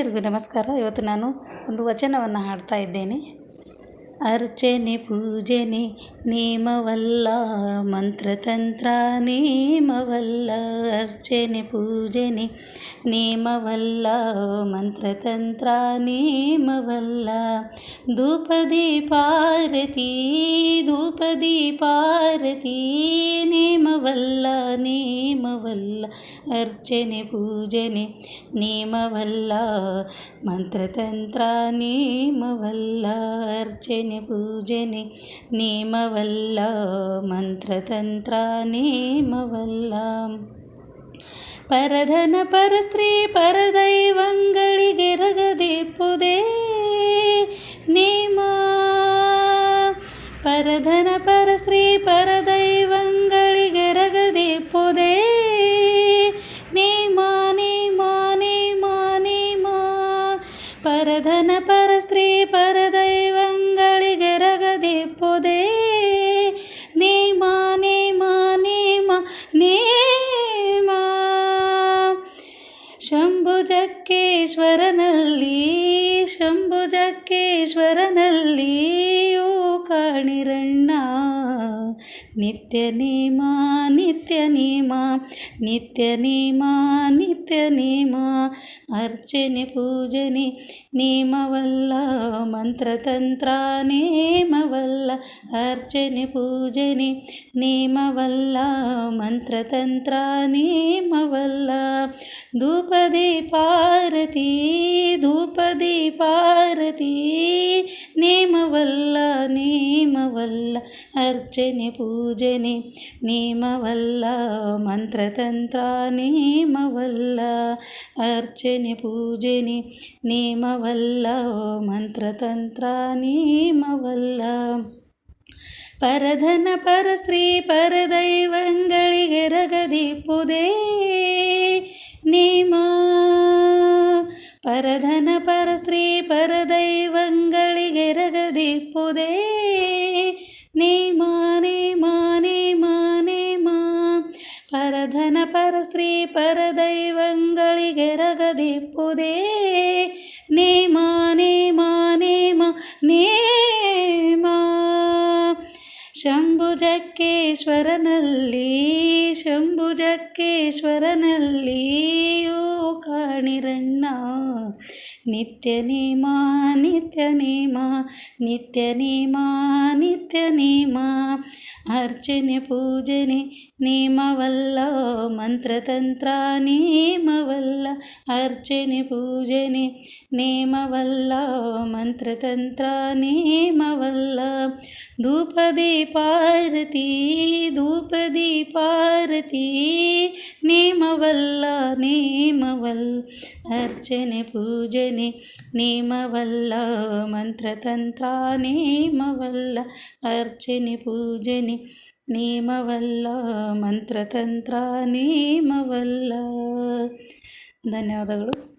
ಎಲ್ಲರಿಗೂ ನಮಸ್ಕಾರ. ಇವತ್ತು ನಾನು ಒಂದು ವಚನವನ್ನು ಹಾಡ್ತಾ ಇದ್ದೇನೆ. ಅರ್ಚನೆ ಪೂಜನೆ ನೇಮವಲ್ಲ, ಮಂತ್ರತಂತ್ರ ನೇಮವಲ್ಲ. ಅರ್ಚನೆ ಪೂಜನೆ ನೇಮವಲ್ಲ, ಮಂತ್ರತಂತ್ರ ನೇಮವಲ್ಲ. ಧೂಪದೀಪಾರತಿ ಧೂಪದೀಪಾರತಿ ನೇಮವಲ್ಲ ನೇಮವಲ್ಲ. ಅರ್ಚನೆ ಪೂಜನೆ ನೇಮವಲ್ಲ, ಮಂತ್ರತಂತ್ರ ನೇಮವಲ್ಲ. ಅರ್ಚನೆ ಪೂಜನೆ ನೇಮವಲ್ಲ, ಮಂತ್ರತಂತ್ರ ನೇಮವಲ್ಲ. ಪರಧನ ಪರಸ್ತ್ರೀ ಪರದೈವಂಗಳಿಗೆರಗದೆಪ್ಪುದೇ ನೇಮ. ಪರಧನ ಪರಸ್ತ್ರೀ ಪರದೈವಂಗಳಿಗೆರಗದೆಪ್ಪುದೇ ನೇಮ ನೇಮ ನೇಮ ನೇಮ. ಪರಧನ ಪರಸ್ತ್ರೀ ಪರದೈವಂಗಳಿಗೆರಗದೆಪ್ಪುದೇ ನೇಮ ನೇಮ ನೇಮ ನೇಮ. ಶಂಭುಜಕ್ಕೇಶ್ವರನಲ್ಲಿ ಶಂಭುಜಕ್ಕೇಶ್ವರನಲ್ಲಿ ಓ ಕಾಣಿರಣ್ಣ. ನಿತ್ಯ ನೇಮ ನಿತ್ಯ ನೇಮ ನಿತ್ಯ ನೇಮ ನಿತ್ಯ ನೇಮ. ಅರ್ಚನೆ ಪೂಜನೆ ನೇಮವಲ್ಲ, ಮಂತ್ರತಂತ್ರ ನೇಮವಲ್ಲ. ಅರ್ಚನೆ ಪೂಜನೆ ನೇಮವಲ್ಲ, ಮಂತ್ರತಂತ್ರ ನೇಮವಲ್ಲ. ಧೂಪದೀಪಾರತಿ ಧೂಪದೀಪಾರತಿ ನೇಮವಲ್ಲ ನೇಮವಲ್ಲ. ಅರ್ಚನೆ ಪೂಜನೆ ನೇಮವಲ್ಲ, ಮಂತ್ರತಂತ್ರ ನೇಮವಲ್ಲ. ಅರ್ಚನೆ ಪೂಜನೆ ನೇಮವಲ್ಲ, ಮಂತ್ರತಂತ್ರ ನೇಮವಲ್ಲ. ಪರಧನ ಪರಸ್ತ್ರೀ ಪರದೈವಂಗಳಿಗೆರಗದೆಪ್ಪುದೇ ನೇಮ. ಪರಧನ ಪರಸ್ತ್ರೀ ಪರದೈವಂಗಳಿಗೆರಗದೆಪ್ಪುದೇ ನೇಮ ನೇಮ ನೇಮ ನೇಮ. ಪರಧನ ಪರಸ್ತ್ರೀ ಪರದೈವಂಗಳಿಗೆರಗದೆಪ್ಪುದೇ ನೇಮ ನೇಮ ನೇಮ ನೇಮ. ಶಂಭುಜಕ್ಕೇಶ್ವರನಲ್ಲಿ ಶಂಭುಜಕ್ಕೇಶ್ವರನಲ್ಲಿ ಓ ಕಾಣಿರಣ್ಣ. ನಿತ್ಯ ನೇಮ ನಿತ್ಯ ನೇಮ ನಿತ್ಯ ನೇಮ ನಿತ್ಯ ನೇಮ. ಅರ್ಚನೆ ಪೂಜನೆ ನೇಮವಲ್ಲ, ಮಂತ್ರತಂತ್ರ ನೇಮವಲ್ಲ. ಅರ್ಚನೆ ಪೂಜನೆ ನೇಮವಲ್ಲ, ಮಂತ್ರತಂತ್ರ ನೇಮವಲ್ಲ. ಧೂಪದೀಪಾರತಿ ಧೂಪದೀಪಾರತಿ ನೇಮವಲ್ಲ ನೇಮವಲ್ಲ. ಅರ್ಚನೆ ಪೂಜನೆ ನೇಮವಲ್ಲ, ಮಂತ್ರತಂತ್ರ ನೇಮವಲ್ಲ. ಅರ್ಚನೆ ಪೂಜನೆ ನೇಮವಲ್ಲ, ಮಂತ್ರತಂತ್ರ ನೇಮವಲ್ಲ. ಧನ್ಯವಾದಗಳು.